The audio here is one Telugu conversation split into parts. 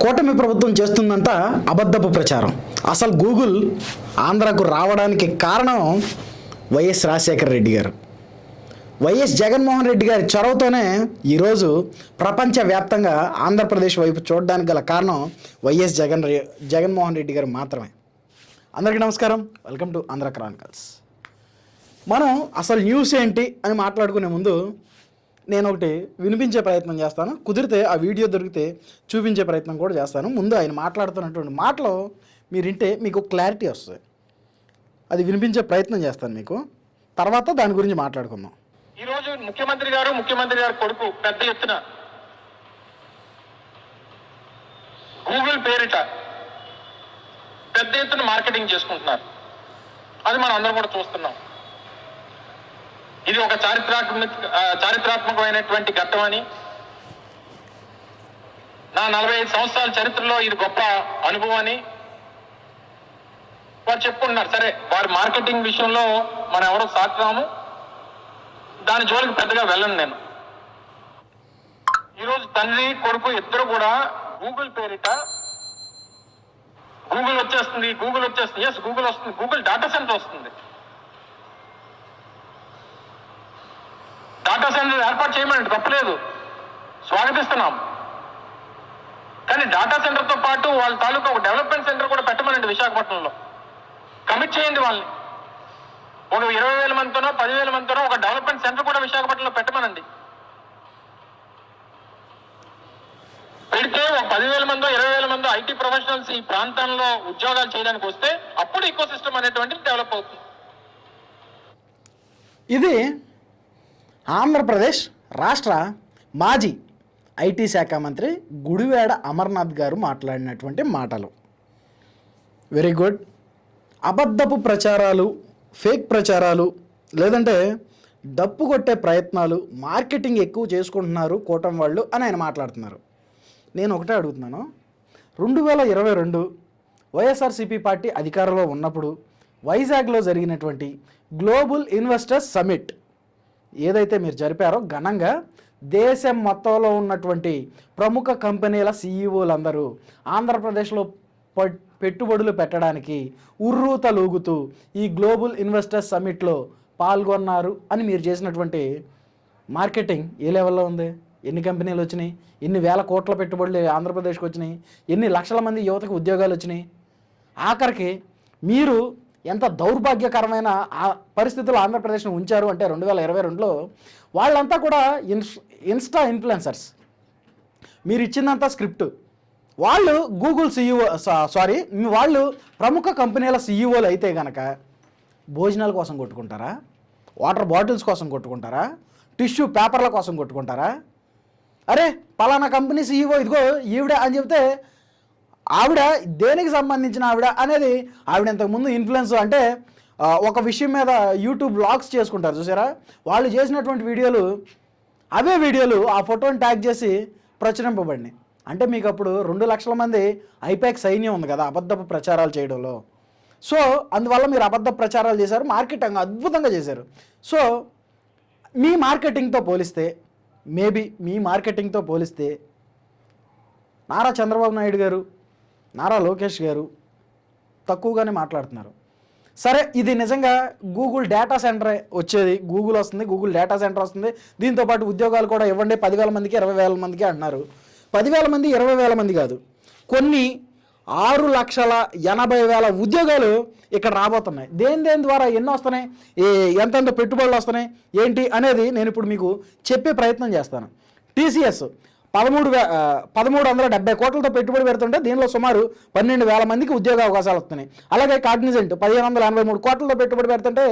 కూటమి ప్రభుత్వం చేస్తుందంట అబద్ధపు ప్రచారం. అసలు గూగుల్ ఆంధ్రాకు రావడానికి కారణం వైఎస్ రాజశేఖర రెడ్డి గారు, వైఎస్ జగన్మోహన్ రెడ్డి గారి చొరవతోనే ఈరోజు ప్రపంచవ్యాప్తంగా ఆంధ్రప్రదేశ్ వైపు చూడడానికి గల కారణం వైఎస్ జగన్మోహన్ రెడ్డి గారు మాత్రమే. అందరికీ నమస్కారం, వెల్కమ్ టు ఆంధ్ర క్రానికల్స్. మనం అసలు న్యూస్ ఏంటి అని మాట్లాడుకునే ముందు నేను ఒకటి వినిపించే ప్రయత్నం చేస్తాను. కుదిరితే ఆ వీడియో దొరికితే చూపించే ప్రయత్నం కూడా చేస్తాను. ముందు ఆయన మాట్లాడుతున్నటువంటి మాటలు మీరు వింటే మీకు క్లారిటీ వస్తుంది. అది వినిపించే ప్రయత్నం చేస్తాను మీకు, తర్వాత దాని గురించి మాట్లాడుకుందాం. ఈరోజు ముఖ్యమంత్రి గారు కొడుకు పెద్ద ఎత్తున గూగుల్ పేరిట పెద్ద ఎత్తున మార్కెటింగ్ చేసుకుంటున్నారు. అది మనం అందరం కూడా చూస్తున్నాం. ఇది ఒక చారిత్రాత్మకమైనటువంటి ఘట్టం అని, నా 45 సంవత్సరాల చరిత్రలో ఇది గొప్ప అనుభవం అని వారు చెప్పుకుంటున్నారు. సరే, వారి మార్కెటింగ్ విషయంలో మనం ఎవరో సాగుతాము, దాని జోలికి పెద్దగా వెళ్ళను నేను. ఈరోజు తండ్రి కొడుకు ఇద్దరు కూడా గూగుల్ పేరిట గూగుల్ వచ్చేస్తుంది. ఎస్, గూగుల్ వస్తుంది. గూగుల్ డేటా సెంటర్ వస్తుంది. డేటా సెంటర్ ఏర్పాటు చేయమని తప్పలేదు, స్వాగతిస్తున్నాం. కానీ డేటా సెంటర్తో పాటు వాళ్ళ తాలూకా ఒక డెవలప్మెంట్ సెంటర్ కూడా పెట్టమనండి విశాఖపట్నంలో. కమిట్ చేయండి వాళ్ళని. ఒక 20,000 మందితోనో 10,000 మందితోనో ఒక డెవలప్మెంట్ సెంటర్ కూడా విశాఖపట్నంలో పెట్టమనండి. పెడితే ఒక 10,000 మందో 20,000 మందో ఐటీ ప్రొఫెషనల్స్ ఈ ప్రాంతంలో ఉద్యోగాలు చేయడానికి వస్తే అప్పుడు ఈకో సిస్టమ్ అనేటువంటిది డెవలప్ అవుతుంది. ఇది ఆంధ్రప్రదేశ్ రాష్ట్ర మాజీ ఐటీ శాఖ మంత్రి గుడివాడ అమర్నాథ్ గారు మాట్లాడినటువంటి మాటలు. Very good. అబద్ధపు ప్రచారాలు, ఫేక్ ప్రచారాలు, లేదంటే డప్పు కొట్టే ప్రయత్నాలు, మార్కెటింగ్ ఎక్కువ చేసుకుంటున్నారు కూటమి వాళ్ళు అని ఆయన మాట్లాడుతున్నారు. నేను ఒకటే అడుగుతున్నాను, 2022 వైఎస్ఆర్సీపీ పార్టీ అధికారంలో ఉన్నప్పుడు వైజాగ్లో జరిగినటువంటి గ్లోబల్ ఇన్వెస్టర్స్ సమిట్ ఏదైతే మీరు జరిపారో ఘనంగా, దేశం మొత్తంలో ఉన్నటువంటి ప్రముఖ కంపెనీల సీఈఓలందరూ ఆంధ్రప్రదేశ్లో పెట్టుబడులు పెట్టడానికి ఉర్రూతలూగుతూ ఈ గ్లోబల్ ఇన్వెస్టర్స్ సమిట్లో పాల్గొన్నారు అని మీరు చేసినటువంటి మార్కెటింగ్ ఏ లెవెల్లో ఉంది? ఎన్ని కంపెనీలు వచ్చినాయి? ఎన్ని వేల కోట్ల పెట్టుబడులు ఆంధ్రప్రదేశ్కి వచ్చినాయి? ఎన్ని లక్షల మంది యువతకు ఉద్యోగాలు వచ్చినాయి? ఆఖరికి మీరు ఎంత దౌర్భాగ్యకరమైన పరిస్థితుల్లో ఆంధ్రప్రదేశ్ను ఉంచారు అంటే 2022లో వాళ్ళంతా కూడా ఇన్స్టా ఇన్ఫ్లుయెన్సర్స్. మీరు ఇచ్చిందంతా స్క్రిప్ట్. వాళ్ళు గూగుల్ వాళ్ళు ప్రముఖ కంపెనీల సీఈఓలు అయితే కనుక భోజనాల కోసం కొట్టుకుంటారా? వాటర్ బాటిల్స్ కోసం కొట్టుకుంటారా? టిష్యూ పేపర్ల కోసం కొట్టుకుంటారా? అరే పలానా కంపెనీ సీఈఓ ఇదిగో ఈవిడ అని చెప్తే ఆవిడ దేనికి సంబంధించిన ఆవిడ అనేది, ఆవిడ ఇంతకుముందు ఇన్ఫ్లుయెన్స్ అంటే ఒక విషయం మీద యూట్యూబ్ వ్లాగ్స్ చేసుకుంటారు చూసారా, వాళ్ళు చేసినటువంటి వీడియోలు, అవే వీడియోలు ఆ ఫోటోని ట్యాగ్ చేసి ప్రచురింపబడినాయి. అంటే మీకు అప్పుడు 2 లక్షల మంది ఐపాక్ సైన్యం ఉంది కదా అబద్ధపు ప్రచారాలు చేయడంలో. సో అందువల్ల మీరు అబద్ధ ప్రచారాలు చేశారు, మార్కెటింగ్ అద్భుతంగా చేశారు. సో మీ మార్కెటింగ్తో పోలిస్తే నారా చంద్రబాబు నాయుడు గారు, నారా లోకేష్ గారు తక్కువగానే మాట్లాడుతున్నారు. సరే, ఇది నిజంగా గూగుల్ డేటా సెంటరే వచ్చేది, గూగుల్ వస్తుంది, గూగుల్ డేటా సెంటర్ వస్తుంది, దీంతోపాటు ఉద్యోగాలు కూడా ఇవ్వండి 10,000 మందికి 20,000 మందికి అంటున్నారు. 10,000 మంది 20,000 మంది కాదు, కొన్ని 6,80,000 ఉద్యోగాలు ఇక్కడ రాబోతున్నాయి. దేని ద్వారా ఎన్ని వస్తున్నాయి, ఎంతెంత పెట్టుబడులు వస్తున్నాయి ఏంటి అనేది నేను ఇప్పుడు మీకు చెప్పే ప్రయత్నం చేస్తాను. TCS 1,370 కోట్లతో పెట్టుబడి పెడుతుంటే దీనిలో సుమారు 12,000 మందికి ఉద్యోగ అవకాశాలు వస్తున్నాయి. అలాగే కాగ్నిజెంట్ 1,583 కోట్లతో పెట్టుబడి పెడుతుంటే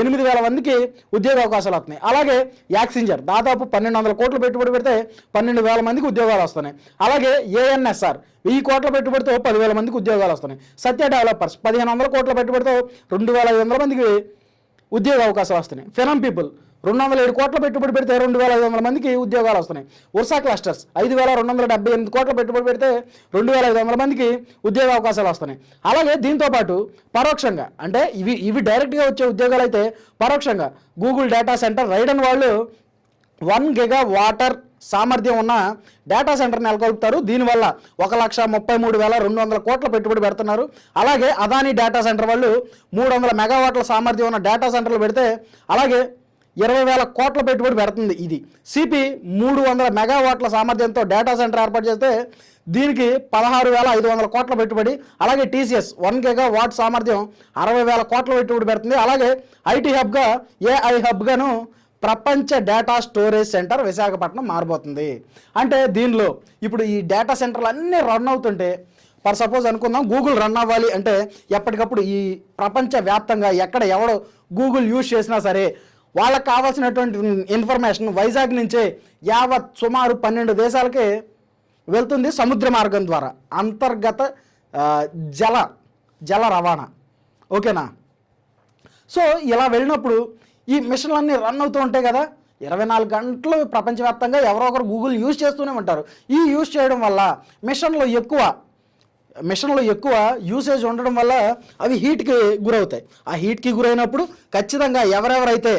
8,000 మందికి ఉద్యోగ అవకాశాలు వస్తున్నాయి. అలాగే యాక్సింజర్ దాదాపు 1,200 కోట్లు పెట్టుబడి పెడితే 12,000 మందికి ఉద్యోగాలు వస్తున్నాయి. అలాగే ANSR 1000 కోట్ల పెట్టుబడితో 10,000 మందికి ఉద్యోగాలు వస్తున్నాయి. సత్య డెవలపర్స్ 1,500 కోట్ల పెట్టుబడితో 2,500 మందికి ఉద్యోగ అవకాశాలు వస్తున్నాయి. ఫినం పీపుల్ 207 కోట్ల పెట్టుబడి పెడితే 2,500 మందికి ఉద్యోగాలు వస్తున్నాయి. ఉర్సా క్లస్టర్స్ 5,278 కోట్ల పెట్టుబడి పెడితే 2,500 మందికి ఉద్యోగ అవకాశాలు వస్తున్నాయి. అలాగే దీంతోపాటు పరోక్షంగా, అంటే ఇవి డైరెక్ట్గా వచ్చే ఉద్యోగాలు అయితే, పరోక్షంగా గూగుల్ డేటా సెంటర్ రైడన్ వాళ్ళు 1 గిగా వాటర్ సామర్థ్యం ఉన్న డేటా సెంటర్ నెలకొల్పుతారు. దీనివల్ల 1,33,200 కోట్ల పెట్టుబడి పెడుతున్నారు. అలాగే అదానీ డేటా సెంటర్ వాళ్ళు 300 మెగావాట్ల సామర్థ్యం ఉన్న డేటా సెంటర్లు పెడితే అలాగే 20,000 కోట్ల పెట్టుబడి పెడుతుంది. ఇది సిపి 300 మెగావాట్ల సామర్థ్యంతో డేటా సెంటర్ ఏర్పాటు చేస్తే దీనికి 16,500 కోట్ల పెట్టుబడి. అలాగే టీసీఎస్ 1 గిగావాట్ సామర్థ్యం 60,000 కోట్ల పెట్టుబడి పెడుతుంది. అలాగే ఐటీ హబ్గా ఏఐ హబ్గాను ప్రపంచ డేటా స్టోరేజ్ సెంటర్ విశాఖపట్నం మారబోతుంది. అంటే దీనిలో ఇప్పుడు ఈ డేటా సెంటర్లు అన్నీ రన్ అవుతుంటే ఫర్ సపోజ్ అనుకుందాం గూగుల్ రన్ అవ్వాలి అంటే ఎప్పటికప్పుడు ఈ ప్రపంచ వ్యాప్తంగా ఎక్కడ ఎవడో గూగుల్ యూజ్ చేసినా సరే వాళ్ళకి కావాల్సినటువంటి ఇన్ఫర్మేషన్ వైజాగ్ నుంచే యావత్ సుమారు 12 దేశాలకే వెళ్తుంది సముద్ర మార్గం ద్వారా, అంతర్గత జల రవాణా. ఓకేనా? సో ఇలా వెళ్ళినప్పుడు ఈ మిషన్లన్నీ రన్ అవుతూ ఉంటాయి కదా, 24 గంటలు ప్రపంచవ్యాప్తంగా ఎవరో ఒకరు గూగుల్ యూజ్ చేస్తూనే ఉంటారు. ఈ యూజ్ చేయడం వల్ల మిషన్లో ఎక్కువ యూసేజ్ ఉండడం వల్ల అవి హీట్కి గురవుతాయి. ఆ హీట్కి గురైనప్పుడు ఖచ్చితంగా ఎవరెవరైతే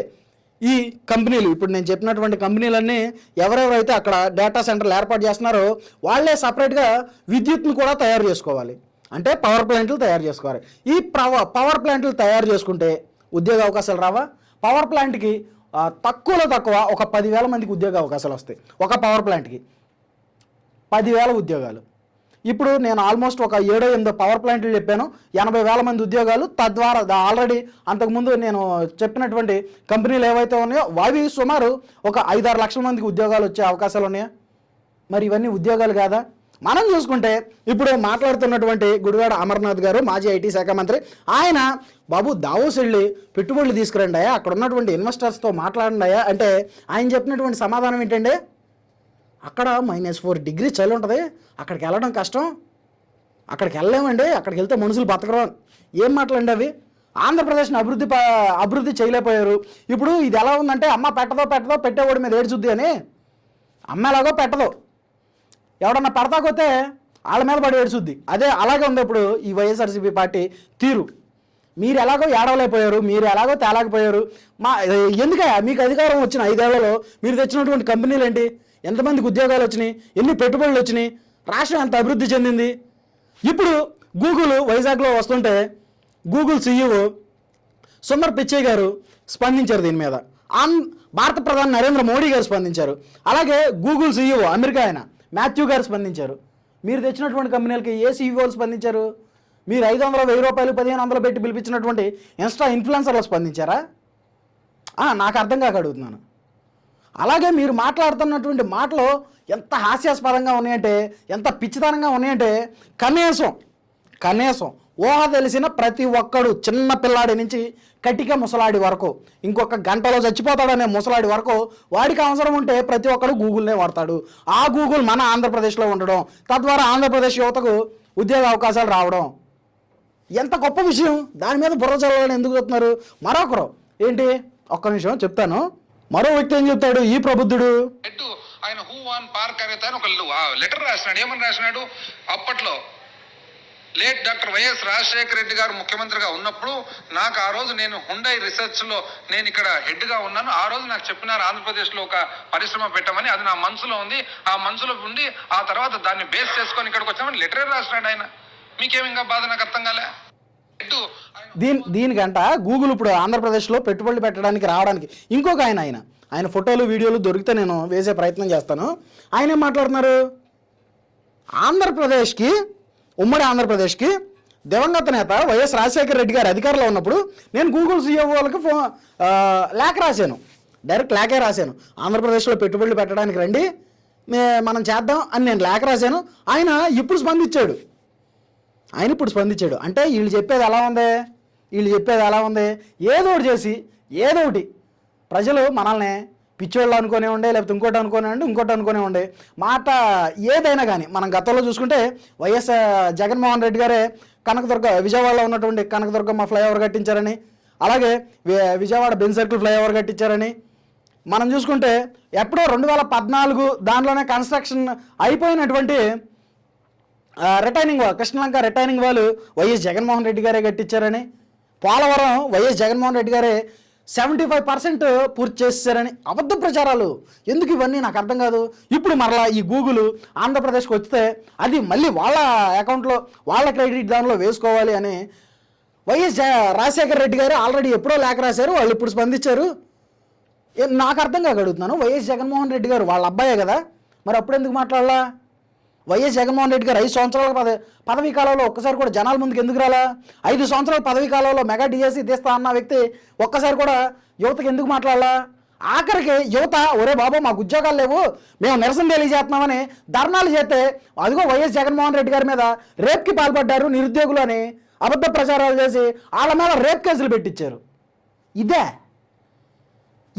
ఈ కంపెనీలు ఇప్పుడు నేను చెప్పినటువంటి కంపెనీలన్నీ ఎవరెవరైతే అక్కడ డేటా సెంటర్లు ఏర్పాటు చేస్తున్నారో వాళ్ళే సపరేట్గా విద్యుత్ను కూడా తయారు చేసుకోవాలి. అంటే పవర్ ప్లాంట్లు తయారు చేసుకోవాలి. ఈ పవర్ ప్లాంట్లు తయారు చేసుకుంటే ఉద్యోగ అవకాశాలు రావా? పవర్ ప్లాంట్కి తక్కువలో తక్కువ ఒక 10,000 మందికి ఉద్యోగ అవకాశాలు వస్తాయి. ఒక పవర్ ప్లాంట్కి 10,000 ఉద్యోగాలు. ఇప్పుడు నేను ఆల్మోస్ట్ ఒక 7-8 పవర్ ప్లాంట్లు చెప్పాను, 80,000 మంది ఉద్యోగాలు. తద్వారా ఆల్రెడీ అంతకుముందు నేను చెప్పినటువంటి కంపెనీలు ఏవైతే ఉన్నాయో అవి సుమారు ఒక 5-6 లక్షల మందికి ఉద్యోగాలు వచ్చే అవకాశాలు ఉన్నాయా? మరి ఇవన్నీ ఉద్యోగాలు కాదా? మనం చూసుకుంటే ఇప్పుడు మాట్లాడుతున్నటువంటి గుడివాడ అమర్నాథ్ గారు మాజీ ఐటీ శాఖ మంత్రి, ఆయన బాబు దావోస్ వెళ్ళి పెట్టుబడులు తీసుకురండి అయ్యా, అక్కడ ఉన్నటువంటి ఇన్వెస్టర్స్తో మాట్లాడండి అయ్యా అంటే ఆయన చెప్పినటువంటి సమాధానం ఏంటంటే అక్కడ -4 డిగ్రీ చలి ఉంటుంది, అక్కడికి వెళ్ళడం కష్టం, అక్కడికి వెళ్ళలేమండి, అక్కడికి వెళ్తే మనుషులు బతకరు. ఏం మాట్లాడండి అవి? ఆంధ్రప్రదేశ్ని అభివృద్ధి చేయలేకపోయారు. ఇప్పుడు ఇది ఎలా ఉందంటే అమ్మ పెట్టదో పెట్టేవాడి మీద ఏడ్చుద్ది అని, అమ్మ ఎలాగో పెట్టదు, ఎవడన్నా పెడతాకొతే వాళ్ళ మీద పడి ఏడ్చుద్ది. అలాగే ఉంది ఇప్పుడు ఈ వైఎస్ఆర్సీపీ పార్టీ తీరు. మీరు ఎలాగో ఏడవలేకపోయారు, మీరు ఎలాగో తేలేకపోయారు. ఎందుకయ్యా మీకు అధికారం వచ్చిన 5 ఏళ్లలో మీరు తెచ్చినటువంటి కంపెనీలు ఏంటి? ఎంతమందికి ఉద్యోగాలు వచ్చినాయి? ఎన్ని పెట్టుబడులు వచ్చినాయి? రాష్ట్రం ఎంత అభివృద్ధి చెందింది? ఇప్పుడు గూగుల్ వైజాగ్లో వస్తుంటే గూగుల్ సీఈఓ సుందర్ పిచ్చై గారు స్పందించారు దీని మీద. భారత ప్రధాని నరేంద్ర మోడీ గారు స్పందించారు. అలాగే గూగుల్ సీఈఓ అమెరికా ఆయన మాథ్యూ గారు స్పందించారు. మీరు తెచ్చినటువంటి కంపెనీలకి ఏ సీఈఓలు స్పందించారు? మీరు 500, 1000 రూపాయలు, 1500 పెట్టి పిలిపించినటువంటి ఇన్స్టా ఇన్ఫ్లుయెన్సర్లు స్పందించారా? నాకు అర్థం కాక అడుగుతున్నాను. అలాగే మీరు మాట్లాడుతున్నటువంటి మాటలు ఎంత హాస్యాస్పదంగా ఉన్నాయంటే, ఎంత పిచ్చితనంగా ఉన్నాయంటే కనీసం ఊహ తెలిసిన ప్రతి ఒక్కడు చిన్న పిల్లాడి నుంచి కటిక ముసలాడి వరకు, ఇంకొక గంటలో చచ్చిపోతాడనే ముసలాడి వరకు వాడికి అవసరం ఉంటే ప్రతి ఒక్కడు గూగుల్నే వాడతాడు. ఆ గూగుల్ మన ఆంధ్రప్రదేశ్లో ఉండడం, తద్వారా ఆంధ్రప్రదేశ్ యువతకు ఉద్యోగ అవకాశాలు రావడం ఎంత గొప్ప విషయం. దాని మీద బుర్ర చదవాలని ఎందుకు చెప్తున్నారు? మరొకరు ఏంటి, ఒక్క నిమిషం చెప్తాను. మరో వ్యక్తి ఏం చెప్తాడు ఈ ప్రబుద్ధుడు, ఆయన హూవాన్ పార్క్ అనే ఒక లెటర్ రాసినాడు. ఏమని రాసినాడు? అప్పట్లో late doctor YS Rajasekhara Reddy గారు ముఖ్యమంత్రిగా ఉన్నప్పుడు నాకు ఆ రోజు నేను హుండై రీసెర్చ్ లో నేను ఇక్కడ హెడ్ గా ఉన్నాను. ఆ రోజు నాకు చెప్పినారు ఆంధ్రప్రదేశ్ లో ఒక పరిశ్రమ పెట్టమని. అది నా మనసులో ఉంది. ఆ మనసులో ఉండి ఆ తర్వాత దాన్ని బేస్ చేసుకొని ఇక్కడికి వచ్చామని లెటర్ రాసినాడు ఆయన. మీకేమి ఇంకా బాధ? నాకు అర్థం కాలే. దీనికంట గూగుల్ ఇప్పుడు ఆంధ్రప్రదేశ్లో పెట్టుబడులు పెట్టడానికి రావడానికి ఇంకొక ఆయన ఫోటోలు వీడియోలు దొరికితే నేను వేసే ప్రయత్నం చేస్తాను. ఆయన ఏం మాట్లాడుతున్నారు? ఉమ్మడి ఆంధ్రప్రదేశ్కి దివంగత నేత వైఎస్ రాజశేఖర రెడ్డి గారు అధికారంలో ఉన్నప్పుడు నేను గూగుల్ సీఈఓ వాళ్ళకి లేఖ రాశాను, డైరెక్ట్ లేఖే రాశాను. ఆంధ్రప్రదేశ్లో పెట్టుబడులు పెట్టడానికి రండి, మనం చేద్దాం అని నేను లేఖ రాశాను. ఆయన ఇప్పుడు స్పందించాడు. అంటే వీళ్ళు చెప్పేది ఎలా ఉంది? ఏదో ఒకటి చేసి ఏదో ఒకటి ప్రజలు మనల్ని పిచ్చోళ్ళు అనుకునే ఉండే, లేకపోతే ఇంకోటి అనుకునే ఉండే మాట ఏదైనా కానీ. మనం గతంలో చూసుకుంటే వైఎస్ జగన్మోహన్ రెడ్డి గారే విజయవాడలో ఉన్నటువంటి కనకదుర్గమ్మ ఫ్లైఓవర్ కట్టించారని, అలాగే విజయవాడ బెంజ్ సర్కిల్ ఫ్లైఓవర్ కట్టించారని మనం చూసుకుంటే ఎప్పుడో 2014 దానిలోనే కన్స్ట్రక్షన్ అయిపోయినటువంటి కృష్ణలంక రిటైనింగ్ వాళ్ళు వైఎస్ జగన్మోహన్ రెడ్డి గారే కట్టించారని, పోలవరం వైఎస్ జగన్మోహన్ రెడ్డి గారే 75% పూర్తి చేశారని అబద్ధ ప్రచారాలు. ఎందుకు ఇవన్నీ నాకు అర్థం కాదు. ఇప్పుడు మరలా ఈ గూగుల్ ఆంధ్రప్రదేశ్కి వస్తే అది మళ్ళీ వాళ్ళ అకౌంట్లో వాళ్ళ క్రెడిట్ దానిలో వేసుకోవాలి అని రాజశేఖర రెడ్డి గారు ఆల్రెడీ ఎప్పుడో లేఖ రాశారు, వాళ్ళు ఇప్పుడు స్పందించారు. నాకు అర్థం కాక అడుగుతున్నాను, వైఎస్ జగన్మోహన్ రెడ్డి గారు వాళ్ళ అబ్బాయే కదా, మరి అప్పుడు ఎందుకు మాట్లాడాలా? వైఎస్ జగన్మోహన్ రెడ్డి గారు 5 సంవత్సరాల పదవీ కాలంలో ఒక్కసారి కూడా జనాల ముందుకు ఎందుకు రాలా? 5 సంవత్సరాల పదవీ కాలంలో మెగా డిఎస్సి తీస్తా అన్న వ్యక్తి ఒక్కసారి కూడా యువతకు ఎందుకు మాట్లాడాలా? ఆఖరికి యువత ఒరే బాబు మాకు ఉద్యోగాలు లేవు, మేము నిరసన తెలియజేస్తున్నామని ధర్నాలు చేస్తే అదిగో వైఎస్ జగన్మోహన్ రెడ్డి గారి మీద రేప్కి పాల్పడ్డారు నిరుద్యోగులు అని అబద్ధ ప్రచారాలు చేసి వాళ్ళ మీద రేప్ కేసులు పెట్టించారు.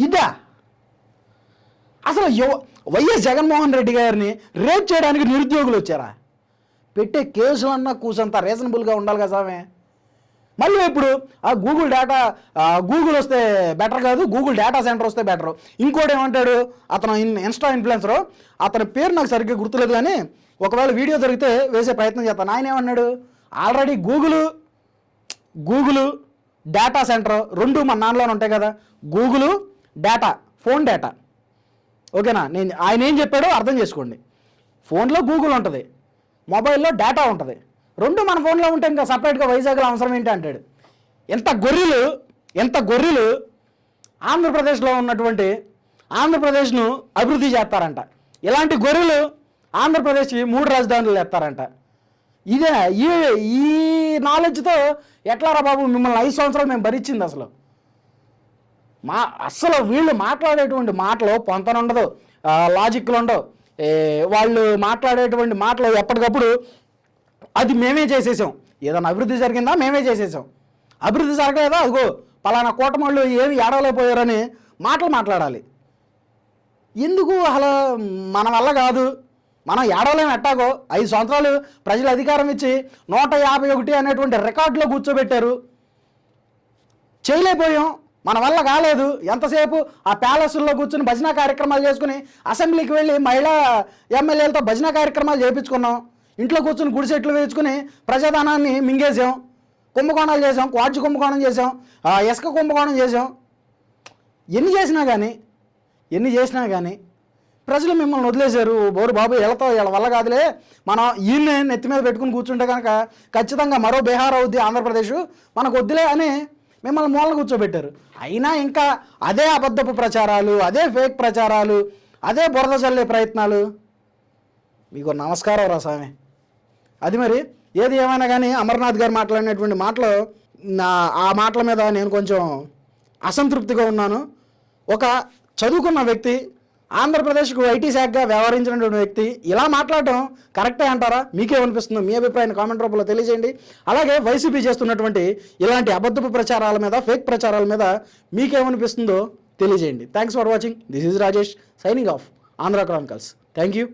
ఇదా అసలు వైఎస్ జగన్మోహన్ రెడ్డి గారిని రేప్ చేయడానికి నిరుద్యోగులు వచ్చారా? పెట్టే కేసులన్నా కూసంత రీజనబుల్గా ఉండాలి కదా సామె. మళ్ళీ ఇప్పుడు ఆ గూగుల్ వస్తే బెటర్ కాదు, గూగుల్ డేటా సెంటర్ వస్తే బెటర్. ఇంకోటి ఏమంటాడు అతను ఇన్స్టా ఇన్ఫ్లుయెన్సరు, అతని పేరు నాకు సరిగ్గా గుర్తులేదు కానీ ఒకవేళ వీడియో దొరికితే వేసే ప్రయత్నం చేస్తాను. ఆయన ఏమన్నాడు, ఆల్రెడీ గూగుల్ డేటా సెంటర్ రెండు మన నాన్నలోనే ఉంటాయి కదా, గూగుల్ డేటా ఫోన్ డేటా, ఓకేనా? ఆయన ఏం చెప్పాడో అర్థం చేసుకోండి. ఫోన్లో గూగుల్ ఉంటుంది, మొబైల్లో డేటా ఉంటుంది, రెండు మన ఫోన్లో ఉంటే ఇంకా సపరేట్గా వైజాగ్లో అవసరం ఏంటి అంటాడు. ఎంత గొర్రెలు ఆంధ్రప్రదేశ్లో ఉన్నటువంటి ఆంధ్రప్రదేశ్ను అభివృద్ధి చేస్తారంట. ఇలాంటి గొర్రెలు ఆంధ్రప్రదేశ్కి 3 రాజధానులు ఎత్తారంట. ఈ నాలెడ్జ్తో ఎట్లారా బాబు మిమ్మల్ని 5 సంవత్సరాలు మేము భరించింది? అసలు వీళ్ళు మాట్లాడేటువంటి మాటలు పొంతనుండదు, లాజిక్లు ఉండవు. వాళ్ళు మాట్లాడేటువంటి మాటలు ఎప్పటికప్పుడు అది మేమే చేసేసాం, ఏదైనా అభివృద్ధి జరిగిందా మేమే చేసేసాం, అభివృద్ధి జరగలేదా అదిగో పలానా కూటమిళ్ళు ఏమి ఏడవలేకపోయారని మాట్లాడాలి. ఎందుకు అసలు మన వల్ల కాదు, మనం ఏడవలేము. ఎట్టాగో 5 సంవత్సరాలు ప్రజలు అధికారం ఇచ్చి 151 అనేటువంటి రికార్డులో కూర్చోబెట్టారు, చేయలేకపోయాం, మన వల్ల కాలేదు. ఎంతసేపు ఆ ప్యాలెస్ల్లో కూర్చుని భజన కార్యక్రమాలు చేసుకుని అసెంబ్లీకి వెళ్ళి మహిళా ఎమ్మెల్యేలతో భజన కార్యక్రమాలు చేయించుకున్నాం, ఇంట్లో కూర్చుని గుడిసెట్లు వేసుకుని ప్రజాధనాన్ని మింగేసాం, కుంభకోణాలు చేసాం, క్వాడ్జి కుంభకోణం చేసాం, ఇసుక కుంభకోణం చేసాం. ఎన్ని చేసినా కానీ ప్రజలు మిమ్మల్ని వదిలేశారు. బోరు బాబు వీళ్ళ వల్ల కాదులే, మనం ఈయన్ని నెత్తి మీద పెట్టుకుని కూర్చుంటే కనుక ఖచ్చితంగా మరో బీహార్ అవుద్ది ఆంధ్రప్రదేశ్, మనకు వద్దులే అని మిమ్మల్ని మూలన కూర్చోబెట్టారు. అయినా ఇంకా అదే అబద్ధపు ప్రచారాలు, అదే ఫేక్ ప్రచారాలు, అదే బురద చల్లే ప్రయత్నాలు. మీకు నమస్కారం రా స్వామి. అది మరి ఏది ఏమైనా కానీ అమర్నాథ్ గారు మాట్లాడినటువంటి మాటలు ఆ మాటల మీద నేను కొంచెం అసంతృప్తిగా ఉన్నాను. ఒక చదువుకున్న వ్యక్తి, ఆంధ్రప్రదేశ్కు ఐటీ శాఖగా వ్యవహరించినటువంటి వ్యక్తి ఇలా మాట్లాడటం కరెక్టే అంటారా? మీకేమనిపిస్తుందో మీ అభిప్రాయాన్ని కామెంట్ రూపంలో తెలియజేయండి. అలాగే వైసీపీ చేస్తున్నటువంటి ఇలాంటి అబద్ధపు ప్రచారాల మీద, ఫేక్ ప్రచారాల మీద మీకేమనిపిస్తుందో తెలియజేయండి. Thanks for watching. This is Rajesh signing off Andhra Chronicles. Thank you.